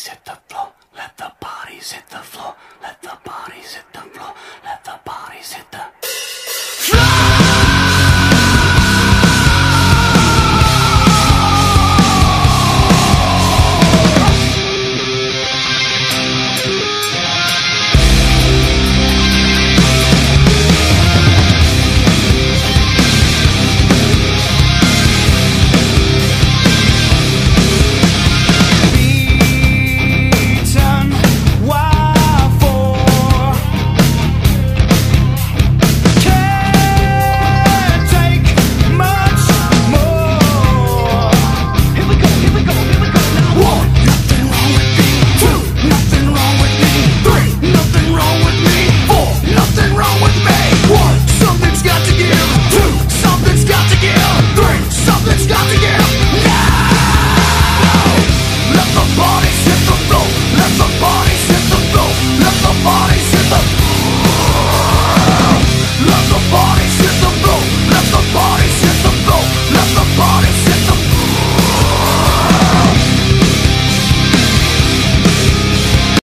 bodies hit the floor. Let the bodies hit the floor. Let the bodies hit the floor. Let the bodies hit the bodies